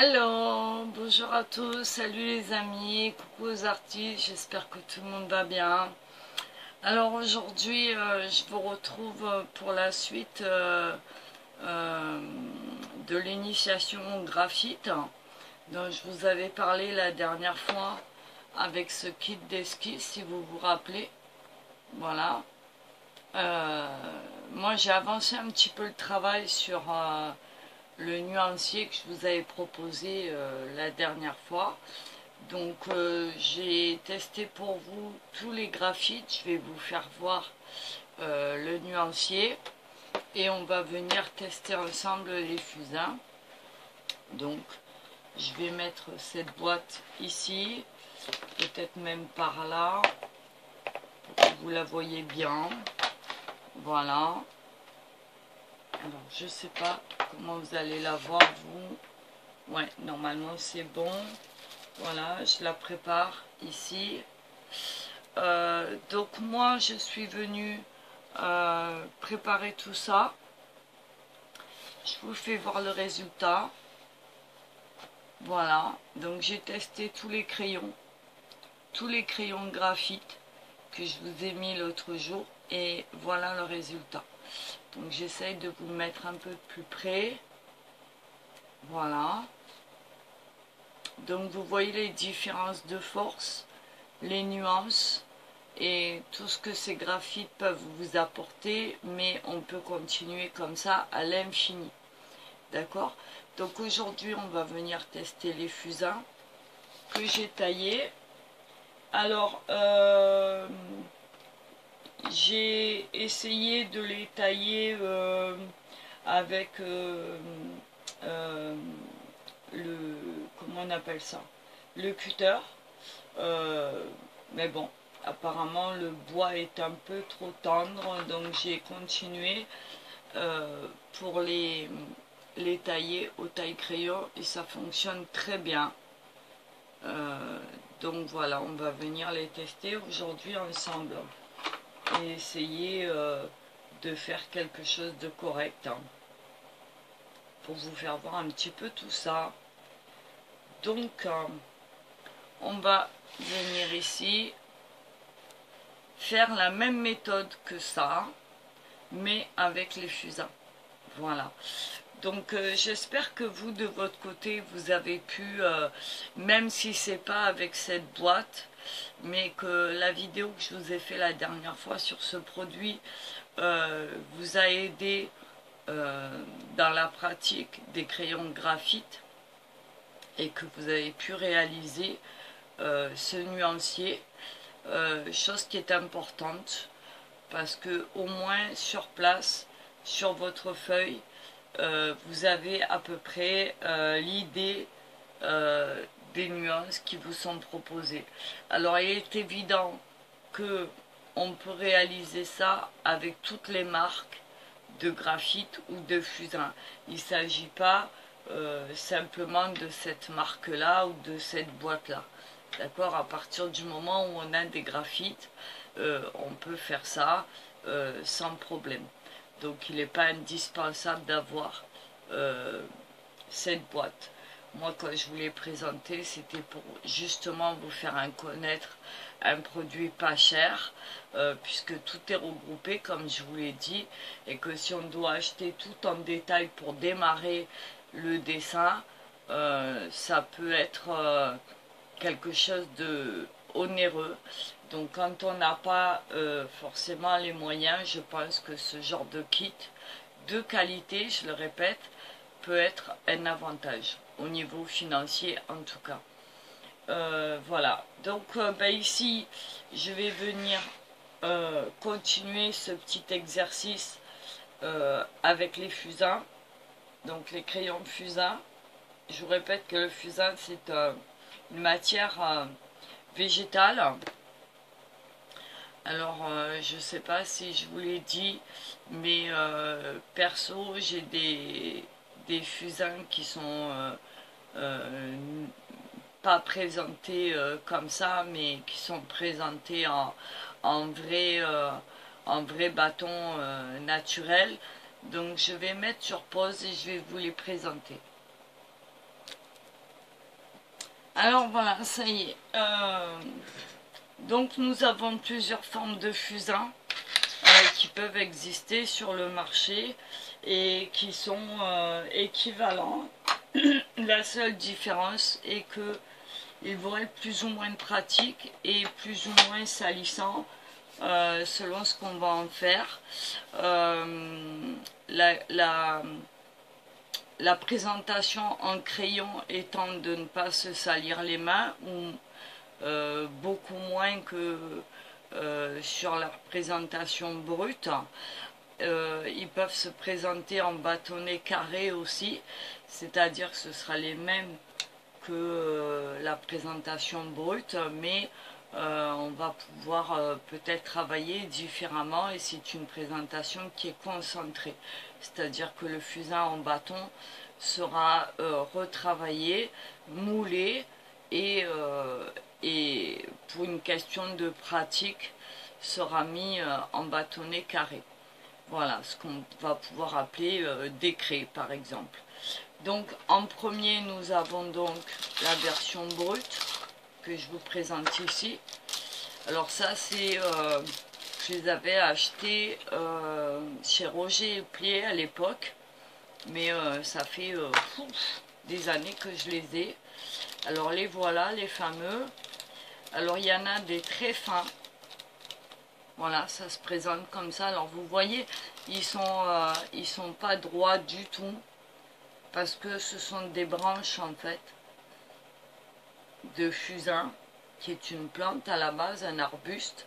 Hello, bonjour à tous, salut les amis, coucou aux artistes, j'espère que tout le monde va bien. Alors aujourd'hui, je vous retrouve pour la suite euh, de l'initiation au graphite dont je vous avais parlé la dernière fois avec ce kit d'esquisse, si vous vous rappelez. Voilà. Moi j'ai avancé un petit peu le travail sur le nuancier que je vous avais proposé la dernière fois. Donc j'ai testé pour vous tous les graphites, je vais vous faire voir le nuancier et on va venir tester ensemble les fusains. Donc je vais mettre cette boîte ici, peut-être même par là, pour que vous la voyez bien. Voilà. Alors je sais pas comment vous allez la voir vous. Ouais, normalement c'est bon. Voilà, je la prépare ici. Donc moi je suis venue préparer tout ça. Je vous fais voir le résultat. Voilà, donc j'ai testé tous les crayons de graphite que je vous ai mis l'autre jour et voilà le résultat. Donc j'essaye de vous mettre un peu plus près. Voilà. Donc vous voyez les différences de force, les nuances et tout ce que ces graphites peuvent vous apporter, mais on peut continuer comme ça à l'infini. D'accord? Donc aujourd'hui on va venir tester les fusains que j'ai taillés. Alors j'ai essayé de les tailler avec comment on appelle ça, le cutter, mais bon, apparemment le bois est un peu trop tendre, donc j'ai continué pour les tailler au taille-crayon et ça fonctionne très bien. Donc voilà, on va venir les tester aujourd'hui ensemble et essayer de faire quelque chose de correct, hein, pour vous faire voir un petit peu tout ça. Donc on va venir ici faire la même méthode que ça, mais avec les fusains. Voilà. Donc j'espère que vous de votre côté vous avez pu, même si c'est pas avec cette boîte, mais que la vidéo que je vous ai fait la dernière fois sur ce produit vous a aidé dans la pratique des crayons de graphite et que vous avez pu réaliser ce nuancier, chose qui est importante parce que au moins sur place, sur votre feuille, vous avez à peu près l'idée des nuances qui vous sont proposées. Alors il est évident que on peut réaliser ça avec toutes les marques de graphite ou de fusain. Il ne s'agit pas simplement de cette marque là ou de cette boîte là. D'accord? À partir du moment où on a des graphites, on peut faire ça sans problème. Donc il n'est pas indispensable d'avoir cette boîte. Moi quand je vous l'ai présenté, c'était pour justement vous faire connaître un produit pas cher, puisque tout est regroupé comme je vous l'ai dit, et que si on doit acheter tout en détail pour démarrer le dessin, ça peut être quelque chose de onéreux. Donc quand on n'a pas forcément les moyens, je pense que ce genre de kit de qualité, je le répète, peut être un avantage au niveau financier en tout cas. Voilà, donc ici je vais venir continuer ce petit exercice avec les fusains, donc les crayons de fusain. Je vous répète que le fusain c'est une matière végétale. Alors je ne sais pas si je vous l'ai dit, mais perso j'ai des fusains qui sont pas présentés comme ça, mais qui sont présentés en vrai bâton naturel. Donc je vais mettre sur pause et je vais vous les présenter. Alors voilà, ça y est. Donc nous avons plusieurs formes de fusains qui peuvent exister sur le marché et qui sont équivalents. La seule différence est que ils vont être plus ou moins pratiques et plus ou moins salissants selon ce qu'on va en faire. La présentation en crayon étant de ne pas se salir les mains, ou beaucoup moins que sur la présentation brute. Ils peuvent se présenter en bâtonnets carrés aussi, c'est-à-dire que ce sera les mêmes que la présentation brute, mais on va pouvoir peut-être travailler différemment, et c'est une présentation qui est concentrée, c'est-à-dire que le fusain en bâton sera retravaillé, moulé, et pour une question de pratique sera mis en bâtonnet carré. Voilà ce qu'on va pouvoir appeler décret par exemple. Donc en premier nous avons donc la version brute que je vous présente ici. Alors ça c'est je les avais achetés chez Roger et Plié à l'époque, mais ça fait des années que je les ai. Alors les voilà, les fameux. Alors il y en a des très fins. Voilà, ça se présente comme ça. Alors vous voyez, ils sont pas droits du tout, parce que ce sont des branches en fait de fusain, qui est une plante à la base, un arbuste,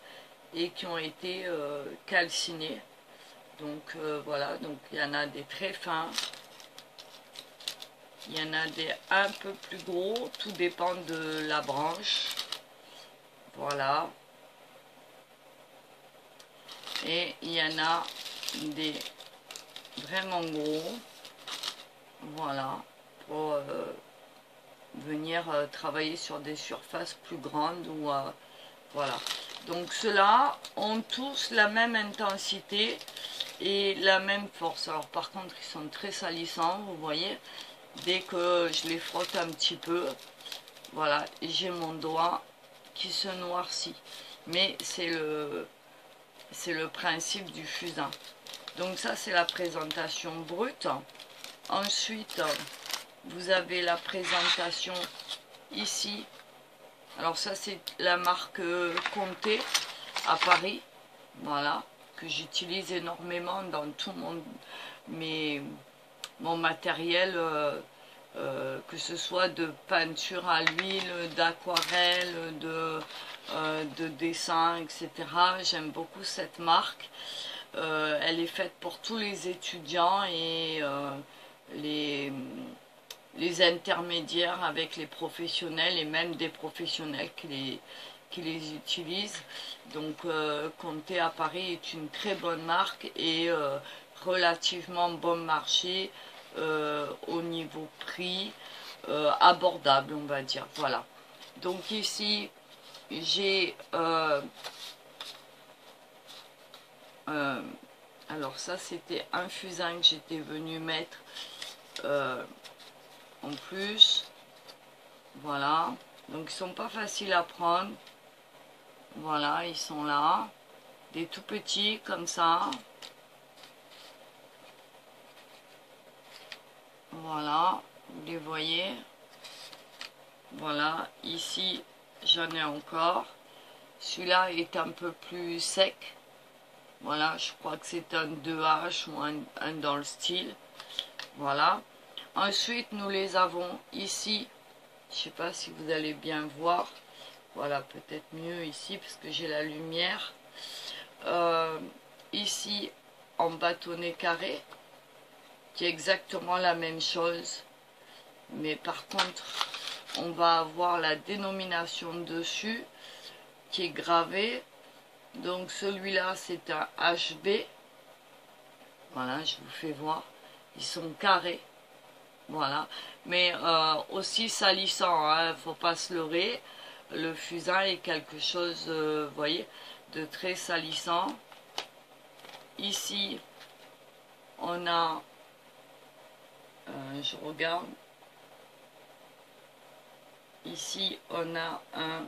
et qui ont été calcinées. Donc voilà, donc il y en a des très fins, il y en a des un peu plus gros, tout dépend de la branche. Voilà. Et il y en a des vraiment gros. Voilà. Pour venir travailler sur des surfaces plus grandes. Ou voilà. Donc ceux-là ont tous la même intensité et la même force. Alors par contre ils sont très salissants, vous voyez. Dès que je les frotte un petit peu, voilà, j'ai mon doigt qui se noircit. Mais c'est le principe du fusain. Donc ça c'est la présentation brute. Ensuite vous avez la présentation ici. Alors ça c'est la marque Comté à Paris, voilà, que j'utilise énormément dans tout mon matériel, que ce soit de peinture à l'huile, d'aquarelle, de dessin, etc. J'aime beaucoup cette marque. Elle est faite pour tous les étudiants et les intermédiaires avec les professionnels, et même des professionnels qui les utilisent. Donc Comté à Paris est une très bonne marque et relativement bon marché au niveau prix, abordable on va dire. Voilà. Donc ici j'ai alors ça c'était un fusain que j'étais venu mettre en plus. Voilà, donc ils sont pas faciles à prendre. Voilà, ils sont là, des tout petits comme ça. Voilà, vous les voyez. Voilà, ici j'en ai encore. Celui-là est un peu plus sec. Voilà, je crois que c'est un 2H ou un dans le style. Voilà. Ensuite, nous les avons ici. Je ne sais pas si vous allez bien voir. Voilà, peut-être mieux ici parce que j'ai la lumière. Ici, en bâtonnet carré, qui est exactement la même chose. Mais par contre, on va avoir la dénomination dessus qui est gravée. Donc celui-là, c'est un HB. Voilà, je vous fais voir. Ils sont carrés. Voilà. Mais aussi salissant, hein, faut pas se leurrer. Le fusain est quelque chose, vous voyez, de très salissant. Ici, on a, je regarde, ici, ici on a un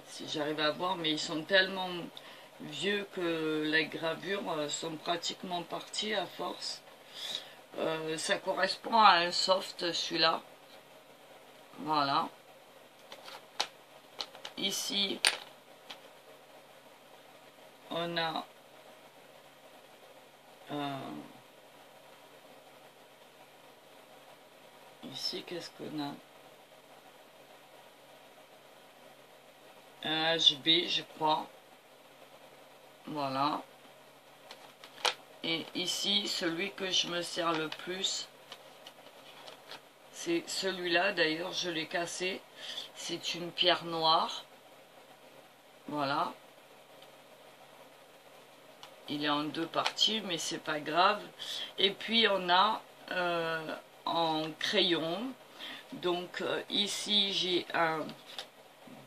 si j'arrive à voir, mais ils sont tellement vieux que les gravures sont pratiquement parties à force. Ça correspond à un soft, celui-là. Voilà. Ici, on a ici, qu'est-ce qu'on a? Un HB, je crois. Voilà. Et ici, celui que je me sers le plus, c'est celui-là. D'ailleurs, je l'ai cassé. C'est une pierre noire. Voilà. Il est en deux parties, mais c'est pas grave. Et puis, on a en crayon. Donc, ici, j'ai un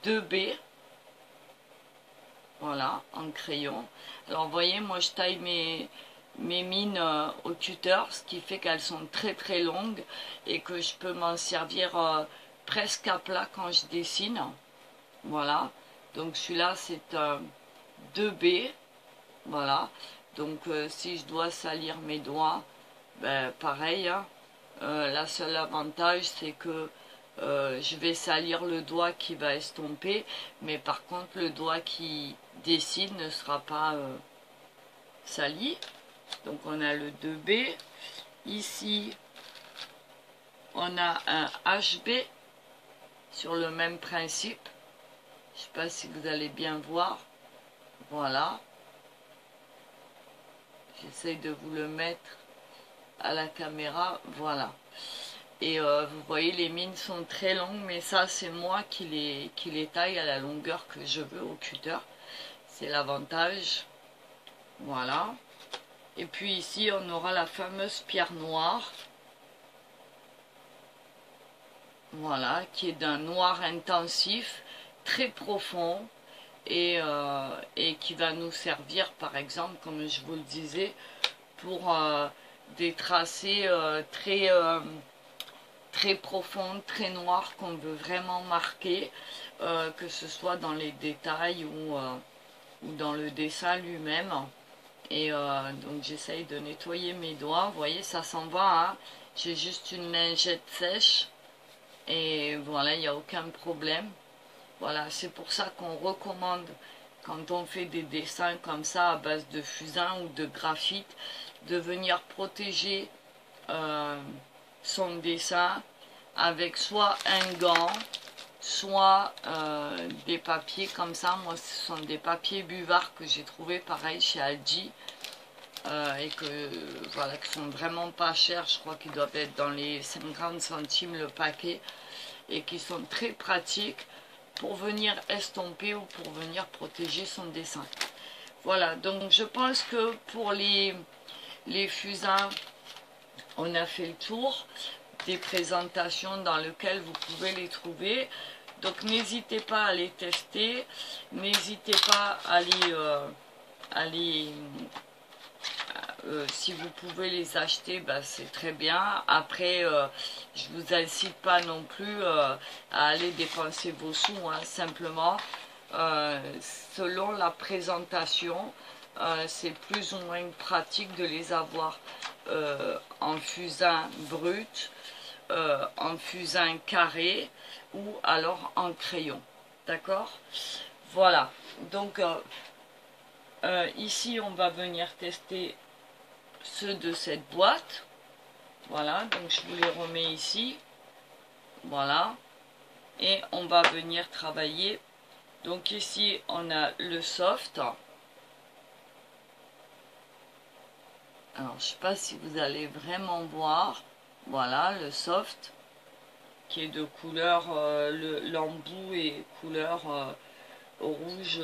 2B. Voilà, en crayon. Alors, vous voyez, moi, je taille mes mines au tuteur, ce qui fait qu'elles sont très très longues et que je peux m'en servir presque à plat quand je dessine. Voilà, donc celui-là c'est un 2B. Voilà, donc si je dois salir mes doigts, ben pareil, hein. La seule avantage c'est que je vais salir le doigt qui va estomper, mais par contre le doigt qui dessine ne sera pas sali. Donc on a le 2B. Ici, on a un HB sur le même principe. Je ne sais pas si vous allez bien voir. Voilà. J'essaye de vous le mettre à la caméra. Voilà. Et vous voyez, les mines sont très longues, mais ça, c'est moi qui les taille à la longueur que je veux au cutter. C'est l'avantage. Voilà. Et puis ici, on aura la fameuse pierre noire. Voilà, qui est d'un noir intensif, très profond, et qui va nous servir, par exemple, comme je vous le disais, pour des tracés très profonds, très noirs, qu'on veut vraiment marquer, que ce soit dans les détails ou dans le dessin lui-même. Et donc j'essaye de nettoyer mes doigts. Vous voyez, ça s'en va, hein. J'ai juste une lingette sèche. Et voilà, il n'y a aucun problème. Voilà, c'est pour ça qu'on recommande, quand on fait des dessins comme ça à base de fusain ou de graphite, de venir protéger son dessin avec soit un gant, soit des papiers comme ça. Moi, ce sont des papiers buvards que j'ai trouvé pareil chez Aldi et que voilà, qui sont vraiment pas chers. Je crois qu'ils doivent être dans les 50 centimes le paquet et qui sont très pratiques pour venir estomper ou pour venir protéger son dessin. Voilà, donc je pense que pour les fusains, on a fait le tour des présentations dans lesquelles vous pouvez les trouver. Donc n'hésitez pas à les tester, n'hésitez pas à si vous pouvez les acheter, bah, c'est très bien. Après, je vous incite pas non plus à aller dépenser vos sous, hein. Simplement, selon la présentation, c'est plus ou moins pratique de les avoir en fusain brut, en fusain carré ou alors en crayon. D'accord? Voilà. Donc, ici, on va venir tester ceux de cette boîte. Voilà, donc je vous les remets ici. Voilà. Et on va venir travailler. Donc ici, on a le soft. Alors, je ne sais pas si vous allez vraiment voir. Voilà, le soft, qui est de couleur, l'embout est couleur rouge,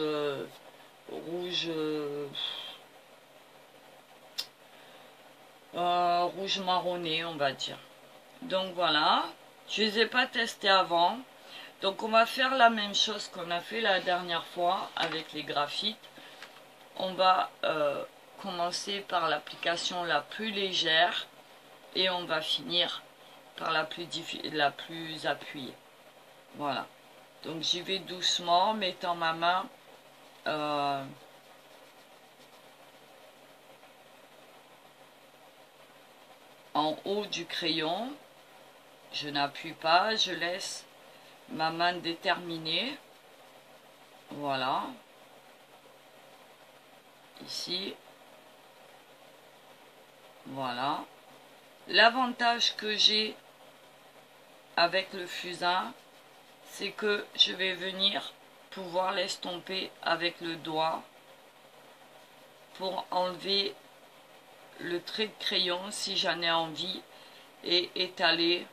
rouge marronné, on va dire. Donc voilà, je ne les ai pas testés avant. Donc on va faire la même chose qu'on a fait la dernière fois avec les graphites. On va commencer par l'application la plus légère. et on va finir par la plus appuyée. Voilà. Donc j'y vais doucement, mettant ma main en haut du crayon. Je n'appuie pas, je laisse ma main déterminée. Voilà. Ici. Voilà. L'avantage que j'ai avec le fusain, c'est que je vais venir pouvoir l'estomper avec le doigt pour enlever le trait de crayon si j'en ai envie et étaler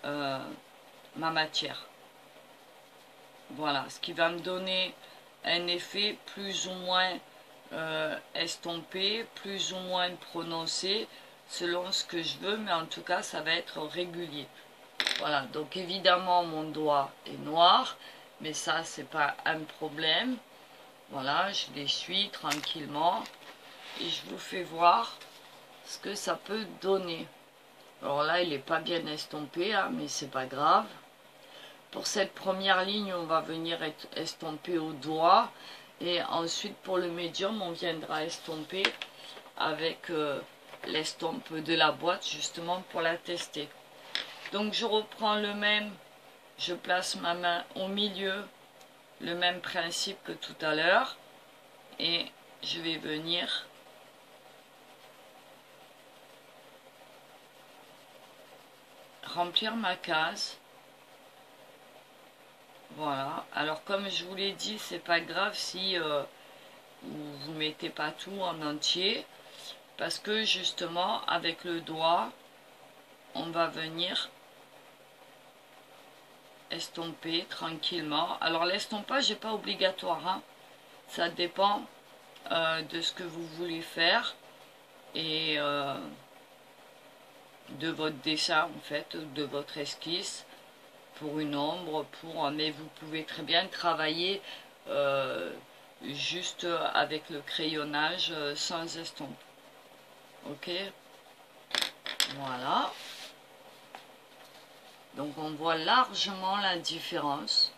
ma matière. Voilà, ce qui va me donner un effet plus ou moins estompé, plus ou moins prononcé, selon ce que je veux, mais en tout cas ça va être régulier. Voilà, donc évidemment mon doigt est noir, mais ça c'est pas un problème. Voilà, je l'essuie tranquillement et je vous fais voir ce que ça peut donner. Alors là il n'est pas bien estompé, hein, mais c'est pas grave. Pour cette première ligne on va venir estomper au doigt, et ensuite pour le médium on viendra estomper avec l'estompe de la boîte, justement pour la tester. Donc je reprends le même, je place ma main au milieu, le même principe que tout à l'heure, et je vais venir remplir ma case. Voilà, alors comme je vous l'ai dit, c'est pas grave si vous mettez pas tout en entier, parce que justement avec le doigt on va venir estomper tranquillement. Alors l'estompage n'est pas obligatoire, hein. Ça dépend de ce que vous voulez faire et de votre dessin en fait, de votre esquisse, pour une ombre, mais vous pouvez très bien travailler juste avec le crayonnage sans estompe. Ok, voilà. Donc on voit largement la différence.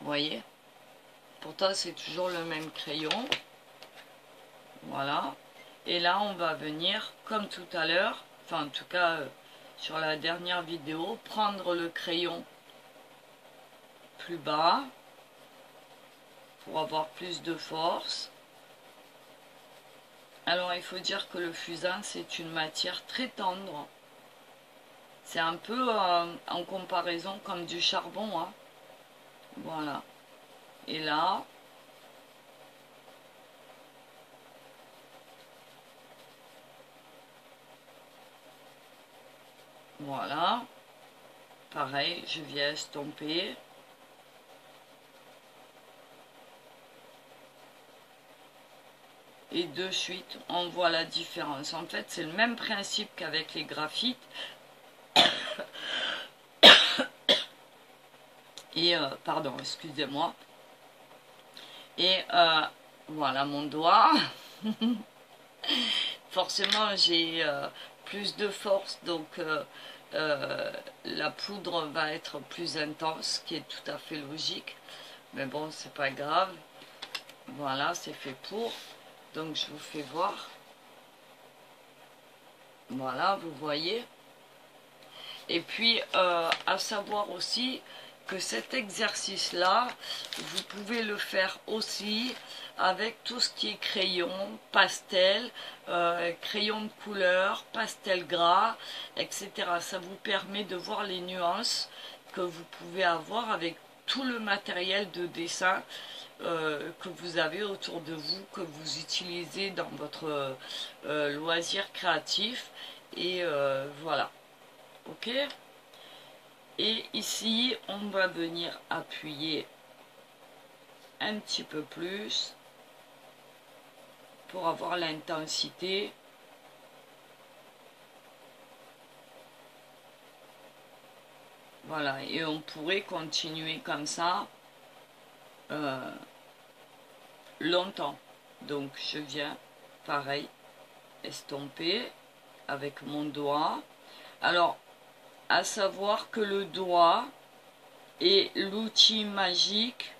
Vous voyez? Pourtant c'est toujours le même crayon. Voilà. Et là on va venir, comme tout à l'heure, enfin en tout cas sur la dernière vidéo, prendre le crayon plus bas pour avoir plus de force. Alors il faut dire que le fusain c'est une matière très tendre. C'est un peu en comparaison comme du charbon, hein. Voilà. Et là, voilà. Pareil, je viens estomper. Et de suite, on voit la différence. En fait, c'est le même principe qu'avec les graphites. Et, pardon, excusez-moi. Et voilà mon doigt. Forcément, j'ai plus de force, donc la poudre va être plus intense, ce qui est tout à fait logique. Mais bon, c'est pas grave. Voilà, c'est fait pour. Donc, je vous fais voir. Voilà, vous voyez. Et puis, à savoir aussi que cet exercice-là, vous pouvez le faire aussi avec tout ce qui est crayon, pastel, crayon de couleur, pastel gras, etc. Ça vous permet de voir les nuances que vous pouvez avoir avec tout le matériel de dessin que vous avez autour de vous, que vous utilisez dans votre loisir créatif. Et voilà. Ok ? Et ici, on va venir appuyer un petit peu plus pour avoir l'intensité. Voilà, et on pourrait continuer comme ça longtemps. Donc je viens, pareil, estomper. avec mon doigt. Alors, à savoir que le doigt est l'outil magique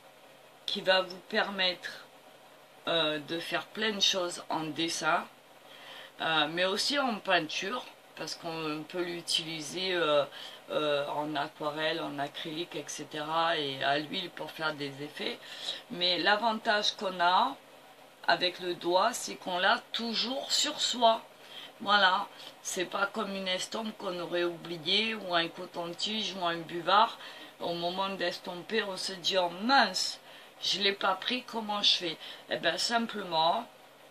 qui va vous permettre de faire plein de choses en dessin, mais aussi en peinture, parce qu'on peut l'utiliser en aquarelle, en acrylique, etc. et à l'huile pour faire des effets. Mais l'avantage qu'on a avec le doigt, c'est qu'on l'a toujours sur soi. Voilà, c'est pas comme une estompe qu'on aurait oublié, ou un coton-tige, ou un buvard. Au moment d'estomper, on se dit, oh mince, je l'ai pas pris, comment je fais? Eh bien simplement,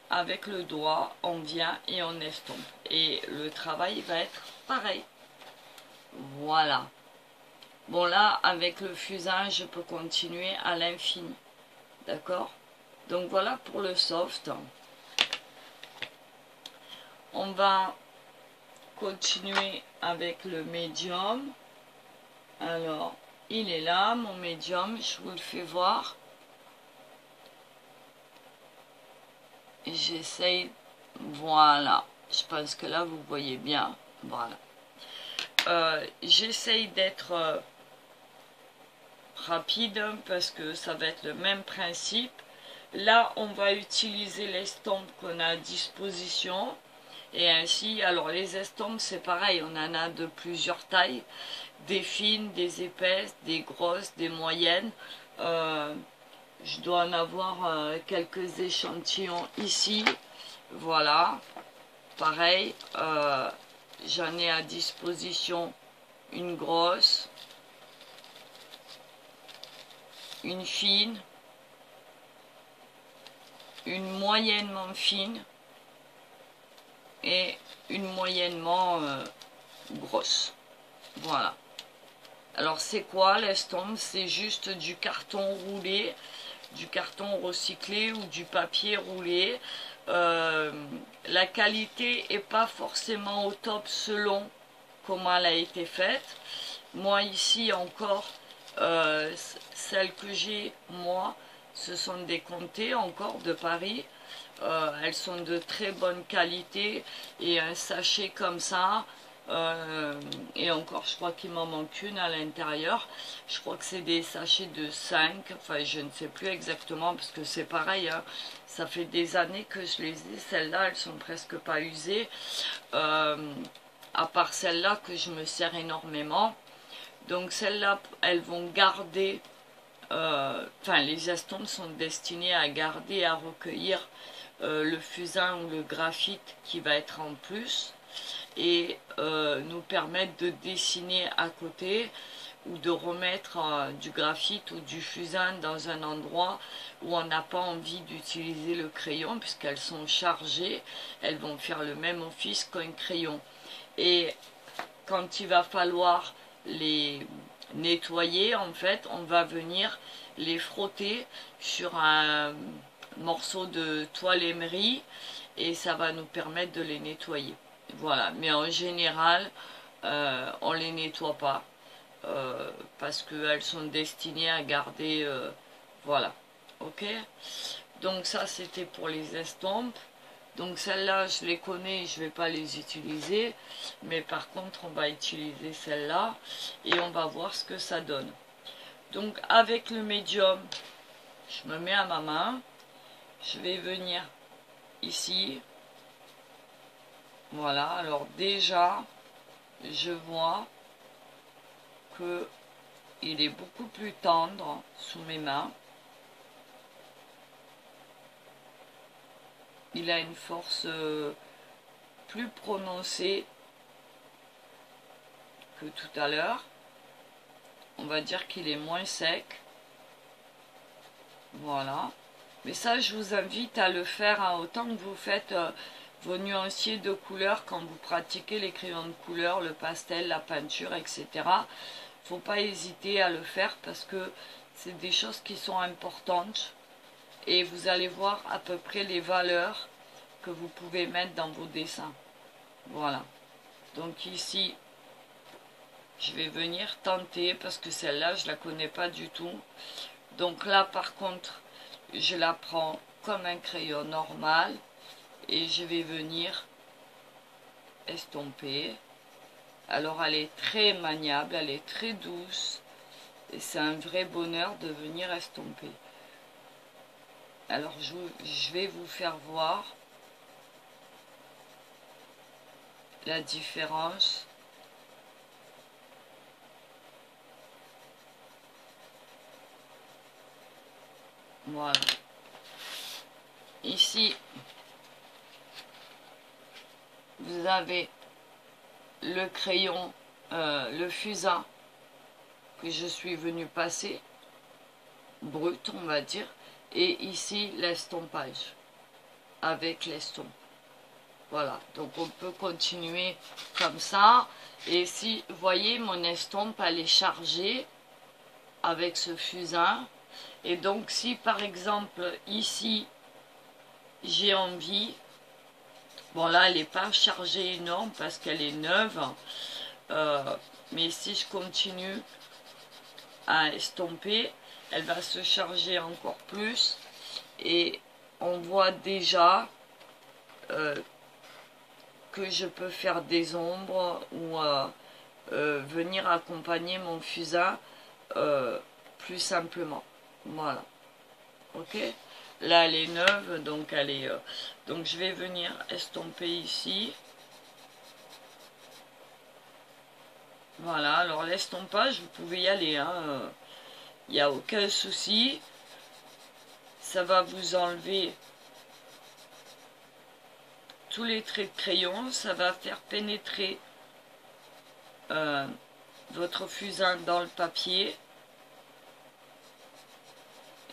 avec le doigt, on vient et on estompe. Et le travail va être pareil. Voilà. Bon là, avec le fusain, je peux continuer à l'infini. D'accord? Donc voilà pour le soft. On va continuer avec le médium. Alors, il est là, mon médium, je vous le fais voir. J'essaye, voilà, je pense que là vous voyez bien, voilà. J'essaye d'être rapide parce que ça va être le même principe. Là, on va utiliser l'estompe qu'on a à disposition. Et ainsi, alors les estompes, c'est pareil, on en a de plusieurs tailles. Des fines, des épaisses, des grosses, des moyennes. Je dois en avoir quelques échantillons ici. Voilà. Pareil, j'en ai à disposition une grosse, une fine, une moyennement fine et une moyennement grosse. Voilà. Alors c'est quoi l'estompe? C'est juste du carton roulé, du carton recyclé ou du papier roulé. La qualité n'est pas forcément au top selon comment elle a été faite. Moi ici encore, celles que j'ai, moi, ce sont des comtés encore de Paris. Elles sont de très bonne qualité et un sachet comme ça, et encore je crois qu'il m'en manque une à l'intérieur, je crois que c'est des sachets de 5, enfin je ne sais plus exactement parce que c'est pareil, hein, ça fait des années que je les ai, celles-là elles sont presque pas usées, à part celles-là que je me sers énormément. Donc celles-là elles vont garder, enfin les estompes sont destinées à garder, à recueillir le fusain ou le graphite qui va être en plus et nous permettre de dessiner à côté ou de remettre du graphite ou du fusain dans un endroit où on n'a pas envie d'utiliser le crayon puisqu'elles sont chargées, elles vont faire le même office qu'un crayon. Et quand il va falloir les nettoyer, en fait, on va venir les frotter sur un morceau de toile émerie et ça va nous permettre de les nettoyer. Voilà, mais en général, on les nettoie pas parce qu'elles sont destinées à garder, voilà, ok. Donc ça c'était pour les estompes. Donc celles-là je les connais, je vais pas les utiliser, mais par contre on va utiliser celle-là et on va voir ce que ça donne. Donc avec le médium, je me mets à ma main, je vais venir ici. Voilà, alors déjà, je vois que il est beaucoup plus tendre sous mes mains. Il a une force plus prononcée que tout à l'heure. On va dire qu'il est moins sec. Voilà. Mais ça, je vous invite à le faire hein, autant que vous faites vos nuanciers de couleurs quand vous pratiquez les crayons de couleur, le pastel, la peinture, etc. Faut pas hésiter à le faire parce que c'est des choses qui sont importantes et vous allez voir à peu près les valeurs que vous pouvez mettre dans vos dessins. Voilà. Donc ici, je vais venir tenter parce que celle-là, je la connais pas du tout. Donc là, par contre, je la prends comme un crayon normal et je vais venir estomper. Alors elle est très maniable, elle est très douce. Et c'est un vrai bonheur de venir estomper. Alors je vais vous faire voir la différence. Voilà. Ici, vous avez le crayon, le fusain que je suis venu passer, brut on va dire, et ici l'estompage avec l'estompe. Voilà, donc on peut continuer comme ça. Et si vous voyez, mon estompe elle est chargée avec ce fusain. Et donc si par exemple ici j'ai envie, bon là elle n'est pas chargée énorme parce qu'elle est neuve, mais si je continue à estomper, elle va se charger encore plus et on voit déjà que je peux faire des ombres ou venir accompagner mon fusain plus simplement. Voilà, ok. Là elle est neuve, donc elle est donc je vais venir estomper ici. Voilà, alors l'estompage vous pouvez y aller, hein, il n'y a aucun souci. Ça va vous enlever tous les traits de crayon, ça va faire pénétrer votre fusain dans le papier.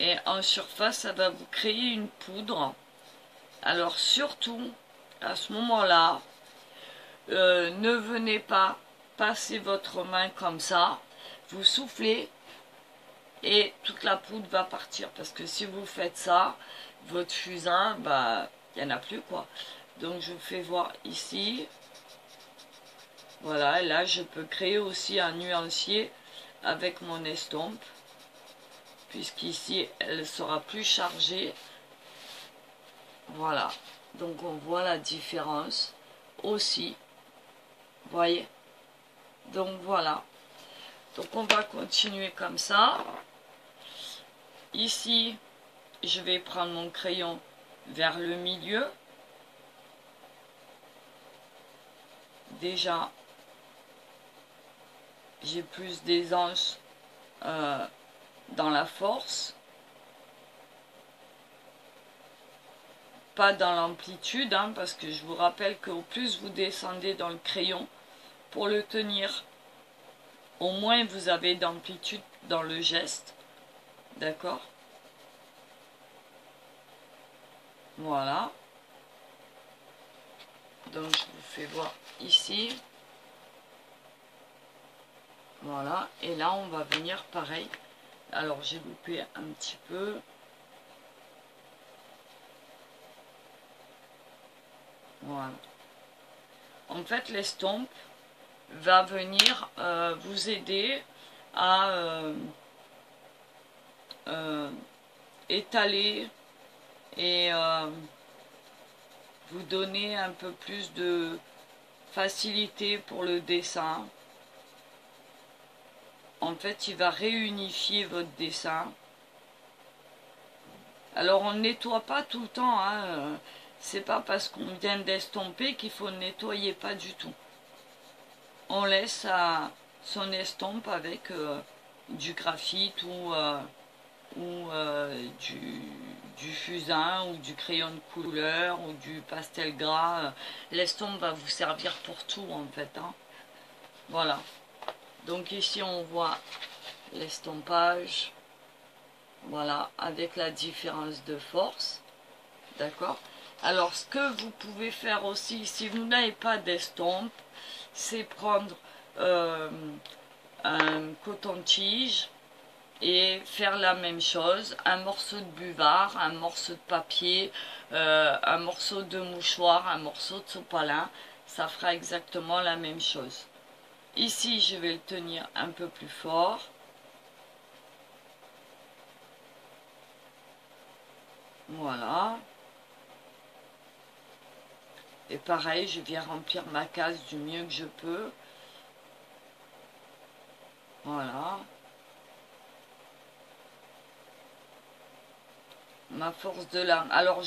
Et en surface, ça va vous créer une poudre. Alors surtout, à ce moment-là, ne venez pas passer votre main comme ça. Vous soufflez et toute la poudre va partir. Parce que si vous faites ça, votre fusain, bah, il n'y en a plus quoi. Donc je vous fais voir ici. Voilà, et là je peux créer aussi un nuancier avec mon estompe. Puisqu'ici elle sera plus chargée. Voilà, donc on voit la différence aussi, voyez, donc voilà, donc on va continuer comme ça. Ici je vais prendre mon crayon vers le milieu, déjà j'ai plus d'aisance dans la force, pas dans l'amplitude, hein, parce que je vous rappelle qu'au plus vous descendez dans le crayon pour le tenir, au moins vous avez d'amplitude dans le geste, d'accord? Voilà. Donc je vous fais voir ici. Voilà. Et là on va venir pareil. Alors j'ai loupé un petit peu. Voilà. En fait l'estompe va venir vous aider à étaler et vous donner un peu plus de facilité pour le dessin. En fait, il va réunifier votre dessin. Alors, on ne nettoie pas tout le temps, hein. C'est pas parce qu'on vient d'estomper qu'il faut nettoyer, pas du tout. On laisse son estompe avec du graphite ou du fusain ou du crayon de couleur ou du pastel gras. L'estompe va vous servir pour tout en fait, hein. Voilà. Donc ici on voit l'estompage. Voilà, avec la différence de force. D'accord? Alors ce que vous pouvez faire aussi, si vous n'avez pas d'estompe, c'est prendre un coton-tige et faire la même chose, un morceau de buvard, un morceau de papier, un morceau de mouchoir, un morceau de sopalin, ça fera exactement la même chose. Ici je vais le tenir un peu plus fort. Voilà. Et pareil, je viens remplir ma case du mieux que je peux. Voilà. Ma force de l'âme. Alors,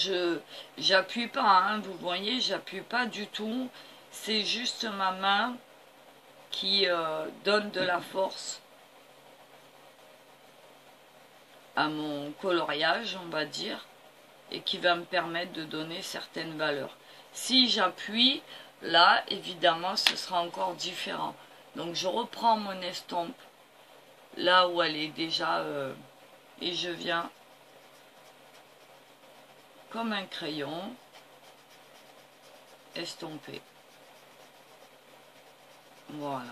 j'appuie pas, hein, vous voyez, j'appuie pas du tout. C'est juste ma main qui donne de la force à mon coloriage, on va dire, et qui va me permettre de donner certaines valeurs. Si j'appuie, là, évidemment, ce sera encore différent. Donc, je reprends mon estompe là où elle est déjà, et je viens comme un crayon estomper. Voilà.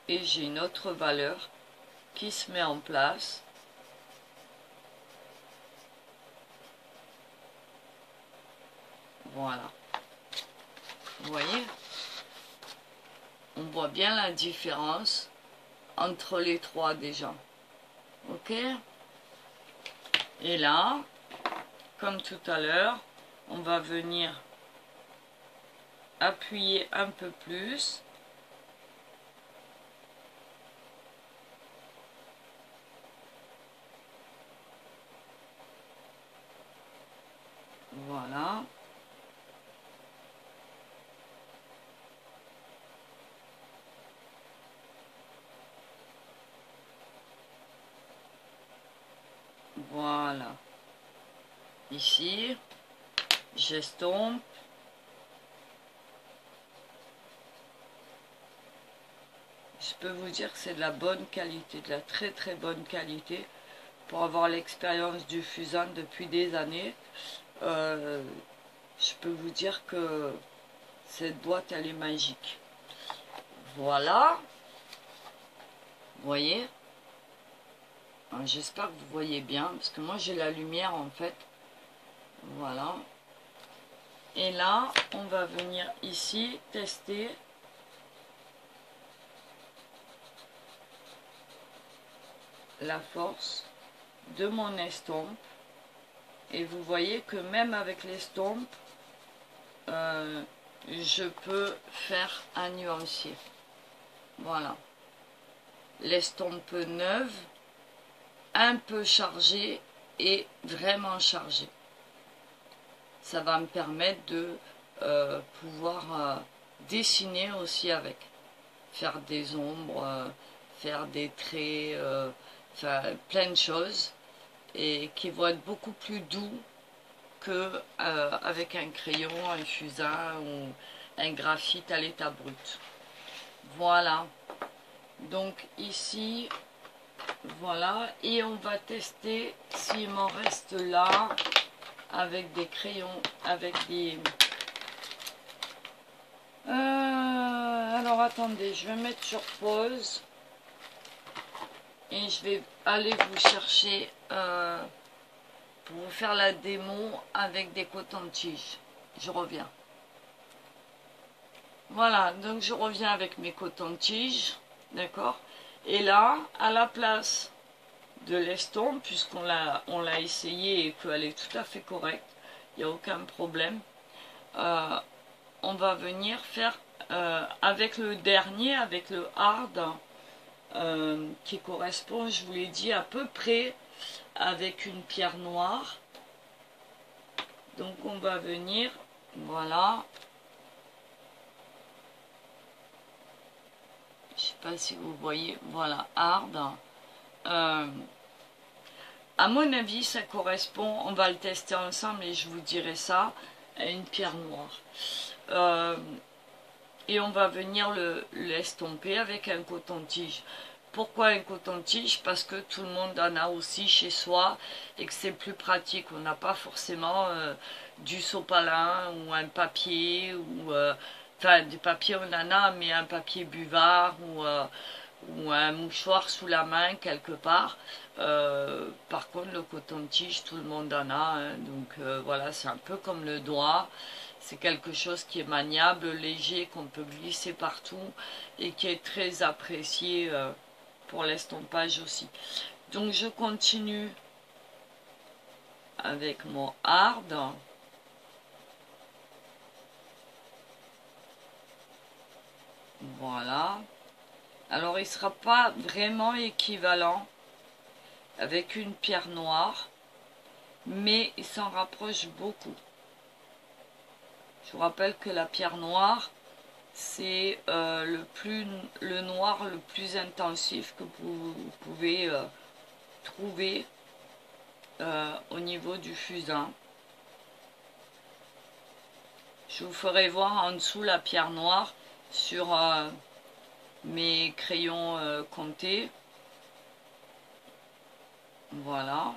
Et j'ai une autre valeur qui se met en place. Voilà. Vous voyez? On voit bien la différence entre les trois déjà. Ok? Et là, comme tout à l'heure, on va venir appuyer un peu plus. Voilà. Voilà. Ici, j'estompe. Je peux vous dire que c'est de la bonne qualité, de la très très bonne qualité. Pour avoir l'expérience du fusain depuis des années, je peux vous dire que cette boîte, elle est magique. Voilà. Vous voyez? J'espère que vous voyez bien, parce que moi j'ai la lumière en fait. Voilà. Et là, on va venir ici tester la force de mon estompe. Et vous voyez que même avec l'estompe, je peux faire un nuancier. Voilà. L'estompe neuve, un peu chargée et vraiment chargée. Ça va me permettre de pouvoir dessiner aussi avec. Faire des ombres, faire des traits, enfin plein de choses. Et qui vont être beaucoup plus doux que avec un crayon, un fusain ou un graphite à l'état brut. Voilà. Donc ici, voilà. Et on va tester s'il m'en reste là avec des crayons, avec des... alors attendez, je vais mettre sur pause. Et je vais aller vous chercher pour vous faire la démo avec des cotons-tiges. Je reviens. Voilà, donc je reviens avec mes cotons-tiges. D'accord? Et là, à la place de l'estompe, puisqu'on l'a essayé et qu'elle est tout à fait correcte, il n'y a aucun problème, on va venir faire avec le dernier, avec le hard, qui correspond, je vous l'ai dit, à peu près avec une pierre noire. Donc on va venir, voilà, je sais pas si vous voyez, voilà, hard. À mon avis, ça correspond, on va le tester ensemble et je vous dirai ça, à une pierre noire. Et on va venir l'estomper avec un coton-tige. Pourquoi un coton-tige? Parce que tout le monde en a aussi chez soi et que c'est plus pratique. On n'a pas forcément du sopalin ou un papier, ou enfin du papier on en a, mais un papier buvard ou un mouchoir sous la main quelque part. Par contre le coton-tige tout le monde en a, hein, donc voilà, c'est un peu comme le doigt. C'est quelque chose qui est maniable, léger, qu'on peut glisser partout et qui est très apprécié pour l'estompage aussi. Donc je continue avec mon hard. Voilà. Alors il ne sera pas vraiment équivalent avec une pierre noire, mais il s'en rapproche beaucoup. Je vous rappelle que la pierre noire, c'est le noir le plus intensif que vous pouvez trouver au niveau du fusain. Je vous ferai voir en dessous la pierre noire sur mes crayons comptés. Voilà.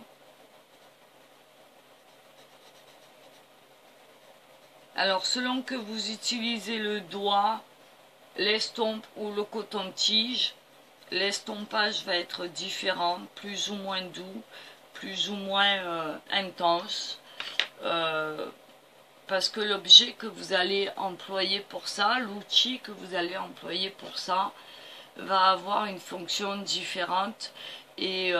Alors selon que vous utilisez le doigt, l'estompe ou le coton-tige, l'estompage va être différent, plus ou moins doux, plus ou moins intense. Parce que l'objet que vous allez employer pour ça, l'outil que vous allez employer pour ça, va avoir une fonction différente et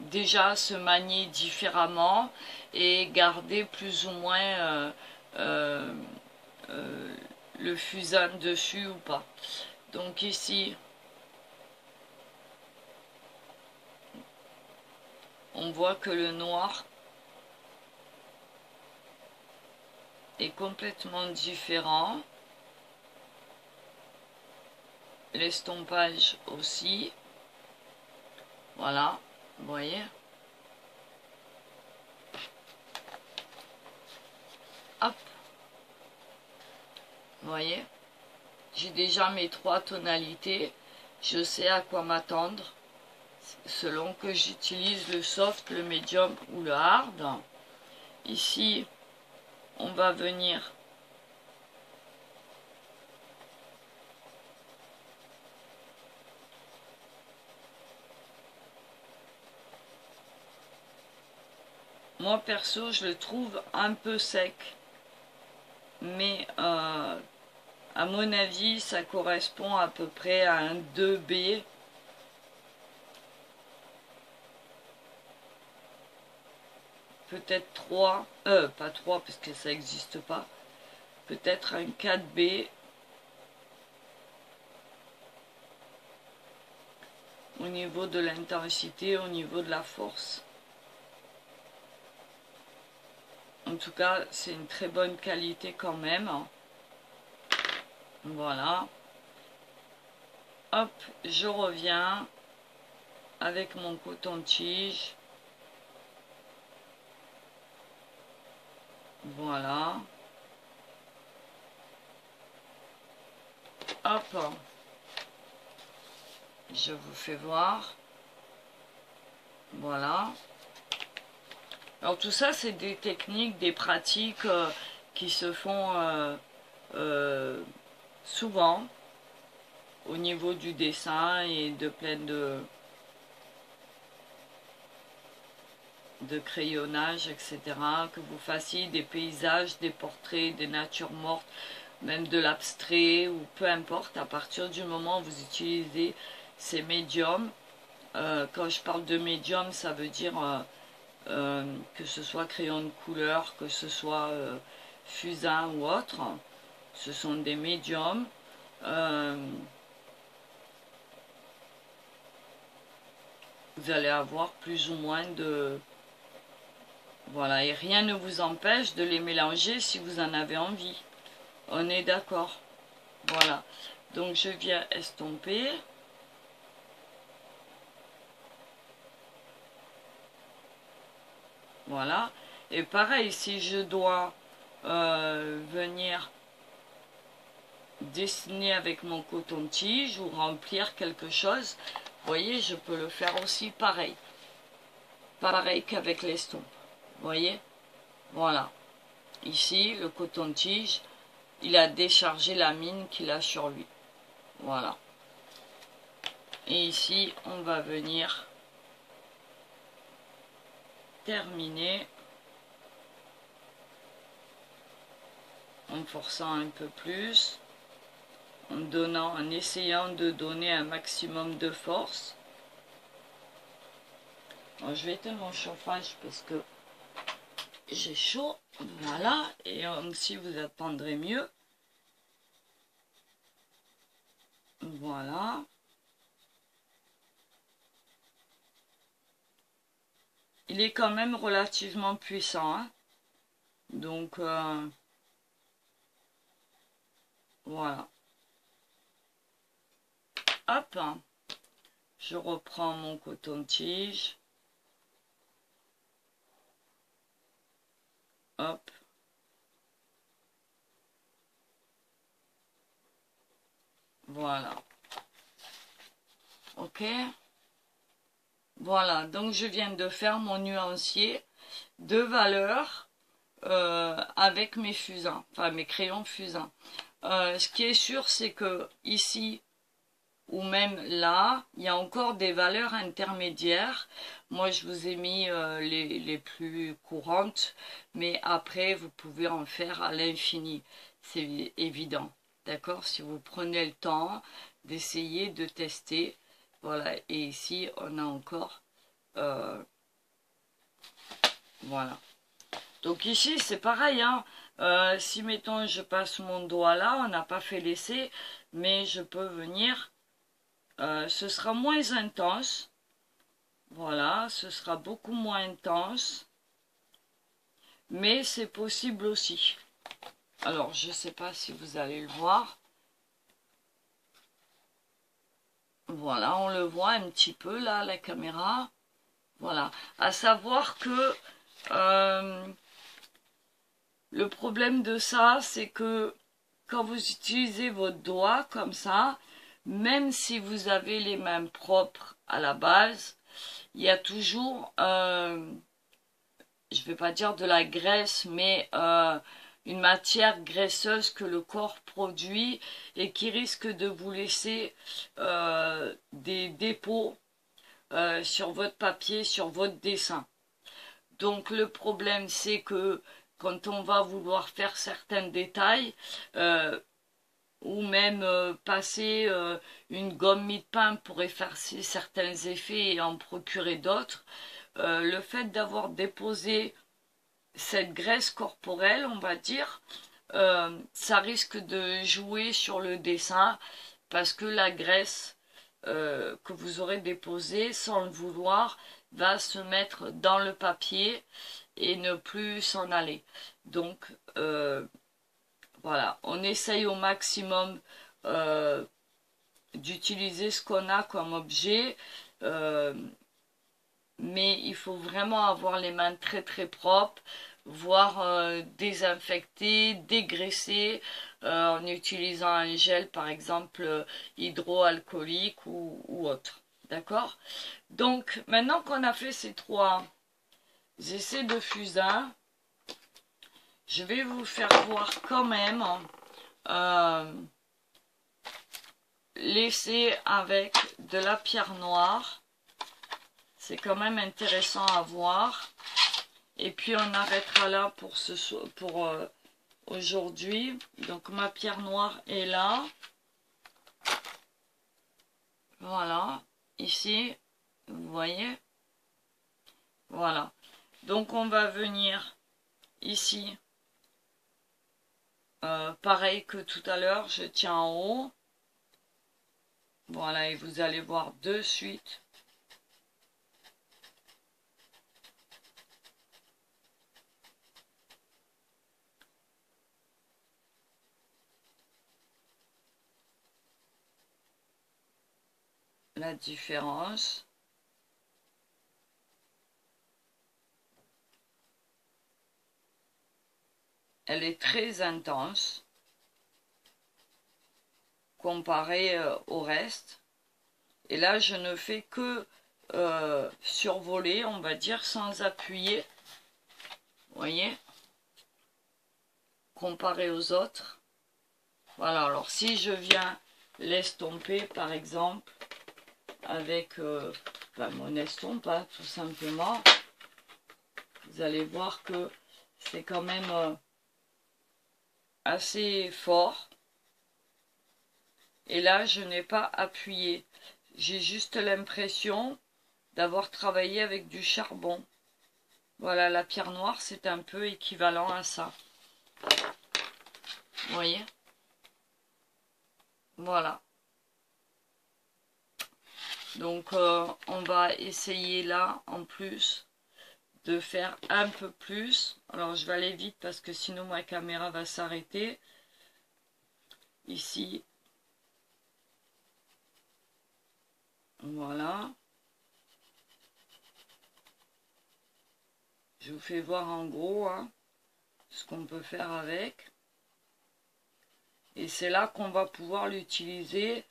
déjà se manier différemment et garder plus ou moins le fusain dessus ou pas. Donc ici, on voit que le noir est complètement différent. L'estompage aussi. Voilà, vous voyez. Hop. Vous voyez. J'ai déjà mes 3 tonalités. Je sais à quoi m'attendre. Selon que j'utilise le soft, le medium ou le hard. Ici, on va venir moi perso je le trouve un peu sec, mais à mon avis ça correspond à peu près à un 2B. Peut-être 3, pas 3 parce que ça n'existe pas, peut-être un 4B. Au niveau de l'intensité, au niveau de la force. En tout cas, c'est une très bonne qualité quand même. Voilà. Hop, je reviens avec mon coton-tige. Voilà. Hop. Je vous fais voir. Voilà. Alors tout ça, c'est des techniques, des pratiques qui se font souvent au niveau du dessin et de plein de crayonnage, etc. Que vous fassiez des paysages, des portraits, des natures mortes, même de l'abstrait ou peu importe, à partir du moment où vous utilisez ces médiums. Quand je parle de médium, ça veut dire que ce soit crayon de couleur, que ce soit fusain ou autre. Ce sont des médiums. Vous allez avoir plus ou moins de... Voilà, et rien ne vous empêche de les mélanger si vous en avez envie. On est d'accord. Voilà. Donc je viens estomper. Voilà. Et pareil, si je dois venir dessiner avec mon coton-tige ou remplir quelque chose, vous voyez, je peux le faire aussi pareil. Pareil qu'avec l'estompe. Vous voyez? Voilà. Ici, le coton-tige, il a déchargé la mine qu'il a sur lui. Voilà. Et ici, on va venir terminer en forçant un peu plus, en essayant de donner un maximum de force. Bon, je vais éteindre mon chauffage parce que j'ai chaud. Voilà, et si vous attendrez mieux. Voilà. Il est quand même relativement puissant, hein. Donc, voilà. Hop, je reprends mon coton-tige. Hop. Voilà. Ok. Voilà, donc je viens de faire mon nuancier de valeur avec mes fusains, enfin mes crayons fusains. Ce qui est sûr, c'est que ici, ou même là, il y a encore des valeurs intermédiaires. Moi, je vous ai mis les plus courantes, mais après, vous pouvez en faire à l'infini. C'est évident, d'accord? Si vous prenez le temps d'essayer de tester. Voilà, et ici, on a encore... voilà. Donc ici, c'est pareil, hein. Si, mettons, je passe mon doigt là, on n'a pas fait l'essai, mais je peux venir... ce sera moins intense. Voilà, ce sera beaucoup moins intense. Mais c'est possible aussi. Alors, je ne sais pas si vous allez le voir. Voilà, on le voit un petit peu là, la caméra. Voilà. À savoir que le problème de ça, c'est que quand vous utilisez votre doigt comme ça, même si vous avez les mains propres à la base, il y a toujours, je ne vais pas dire de la graisse, mais une matière graisseuse que le corps produit et qui risque de vous laisser des dépôts sur votre papier, sur votre dessin. Donc le problème, c'est que quand on va vouloir faire certains détails, ou même passer une gomme mie-de-pain pour effacer certains effets et en procurer d'autres, le fait d'avoir déposé cette graisse corporelle, on va dire, ça risque de jouer sur le dessin parce que la graisse que vous aurez déposée sans le vouloir va se mettre dans le papier et ne plus s'en aller. Donc voilà, on essaye au maximum d'utiliser ce qu'on a comme objet, mais il faut vraiment avoir les mains très très propres, voire désinfecter, dégraisser en utilisant un gel par exemple hydroalcoolique ou autre. D'accord? Donc maintenant qu'on a fait ces 3 essais de fusain, je vais vous faire voir quand même l'essai avec de la pierre noire. C'est quand même intéressant à voir. Et puis on arrêtera là pour aujourd'hui. Donc ma pierre noire est là. Voilà. Ici, vous voyez. Voilà. Donc on va venir ici. Pareil que tout à l'heure, je tiens en haut. Voilà, et vous allez voir de suite. La différence. Elle est très intense comparée au reste. Et là, je ne fais que survoler, on va dire, sans appuyer. Vous voyez? Comparé aux autres. Voilà, alors si je viens l'estomper, par exemple, avec mon estompe, hein, tout simplement, vous allez voir que c'est quand même assez fort. Et là, je n'ai pas appuyé. J'ai juste l'impression d'avoir travaillé avec du charbon. Voilà, la pierre noire, c'est un peu équivalent à ça. Vous voyez? Voilà. Donc, on va essayer là, en plus, de faire un peu plus. Alors, je vais aller vite parce que sinon, ma caméra va s'arrêter. Ici. Voilà. Je vous fais voir en gros hein, ce qu'on peut faire avec. Et c'est là qu'on va pouvoir l'utiliser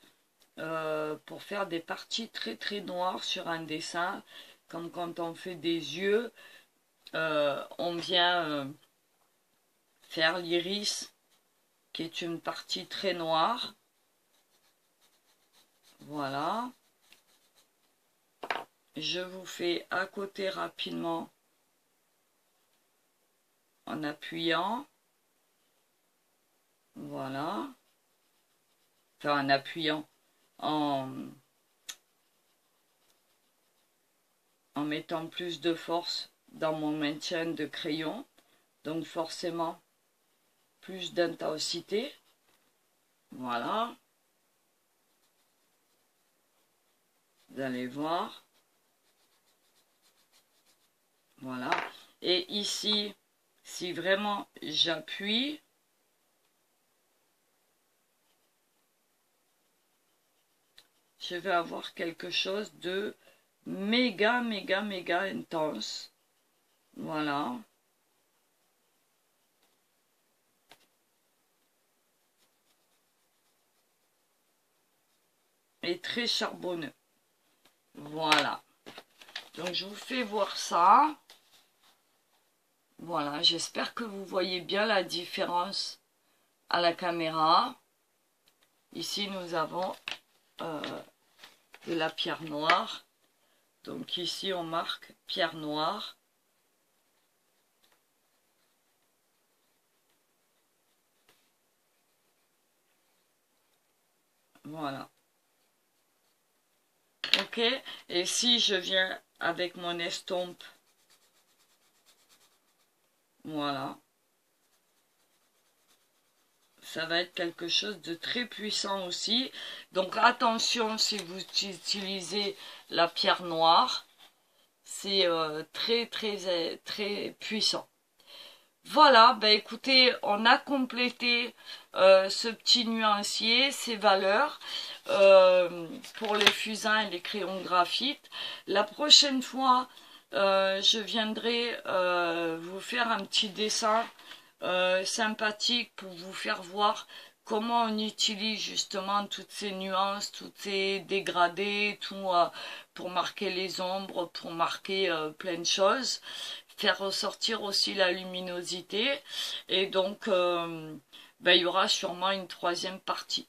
pour faire des parties très très noires sur un dessin. Comme quand on fait des yeux, on vient faire l'iris qui est une partie très noire. Voilà. Je vous fais à côté rapidement en appuyant. Voilà. Enfin, en appuyant. En mettant plus de force dans mon maintien de crayon. Donc forcément, plus d'intensité. Voilà. Vous allez voir. Voilà. Et ici, si vraiment j'appuie, je vais avoir quelque chose de méga intense. Voilà. Et très charbonneux. Voilà. Donc je vous fais voir ça. Voilà, j'espère que vous voyez bien la différence à la caméra. Ici nous avons de la pierre noire. Donc ici on marque pierre noire. Voilà. Ok. Et si je viens avec mon estompe, voilà. Ça va être quelque chose de très puissant aussi. Donc attention si vous utilisez la pierre noire. C'est très puissant. Voilà, ben écoutez, on a complété ce petit nuancier, ces valeurs pour les fusains et les crayons graphite. La prochaine fois, je viendrai vous faire un petit dessin sympathique pour vous faire voir comment on utilise justement toutes ces nuances, toutes ces dégradés, tout pour marquer les ombres, pour marquer plein de choses. Faire ressortir aussi la luminosité et donc ben, il y aura sûrement une troisième partie.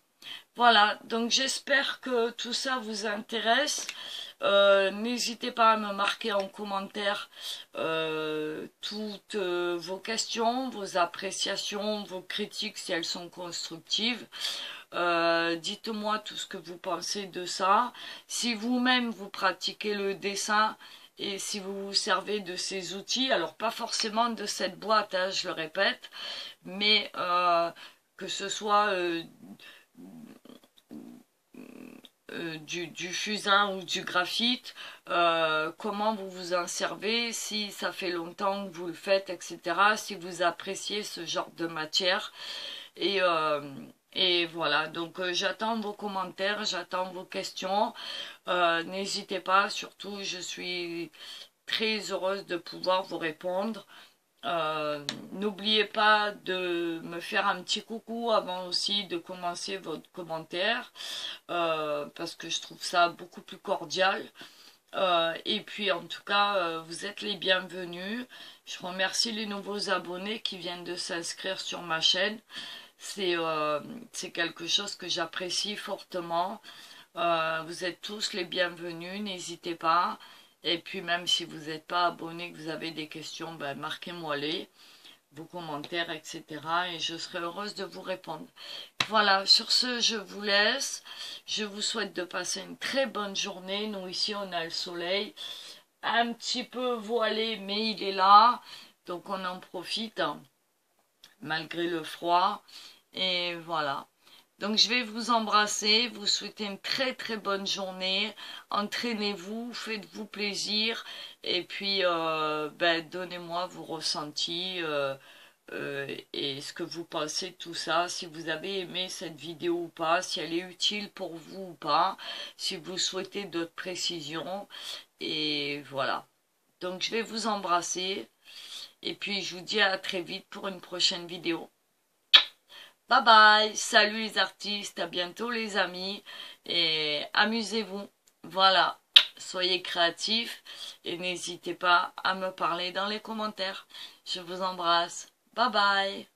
Voilà, donc j'espère que tout ça vous intéresse. N'hésitez pas à me marquer en commentaire toutes vos questions, vos appréciations, vos critiques si elles sont constructives. Dites-moi tout ce que vous pensez de ça. Si vous-même vous pratiquez le dessin, et si vous vous servez de ces outils, alors pas forcément de cette boîte, hein, je le répète, mais que ce soit du fusain ou du graphite, comment vous vous en servez, si ça fait longtemps que vous le faites, etc., si vous appréciez ce genre de matière. Et voilà, donc j'attends vos commentaires, j'attends vos questions. N'hésitez pas, surtout je suis très heureuse de pouvoir vous répondre. N'oubliez pas de me faire un petit coucou avant aussi de commencer votre commentaire, parce que je trouve ça beaucoup plus cordial. Et puis en tout cas, vous êtes les bienvenus. Je remercie les nouveaux abonnés qui viennent de s'inscrire sur ma chaîne. C'est quelque chose que j'apprécie fortement. Vous êtes tous les bienvenus, n'hésitez pas. Et puis même si vous n'êtes pas abonné, que vous avez des questions, ben, marquez-moi les, vos commentaires, etc. Et je serai heureuse de vous répondre. voilà, sur ce, je vous laisse. Je vous souhaite de passer une très bonne journée. Nous, ici, on a le soleil. Un petit peu voilé, mais il est là. Donc, on en profite, hein, malgré le froid. Et voilà. Donc, je vais vous embrasser, vous souhaiter une très très bonne journée. Entraînez-vous, faites-vous plaisir. Et puis, donnez-moi vos ressentis et ce que vous pensez de tout ça. Si vous avez aimé cette vidéo ou pas, si elle est utile pour vous ou pas. Si vous souhaitez d'autres précisions. Et voilà. Donc, je vais vous embrasser. Et puis, je vous dis à très vite pour une prochaine vidéo. Bye bye, salut les artistes, à bientôt les amis, et amusez-vous, voilà, soyez créatifs, et n'hésitez pas à me parler dans les commentaires. Je vous embrasse, bye bye.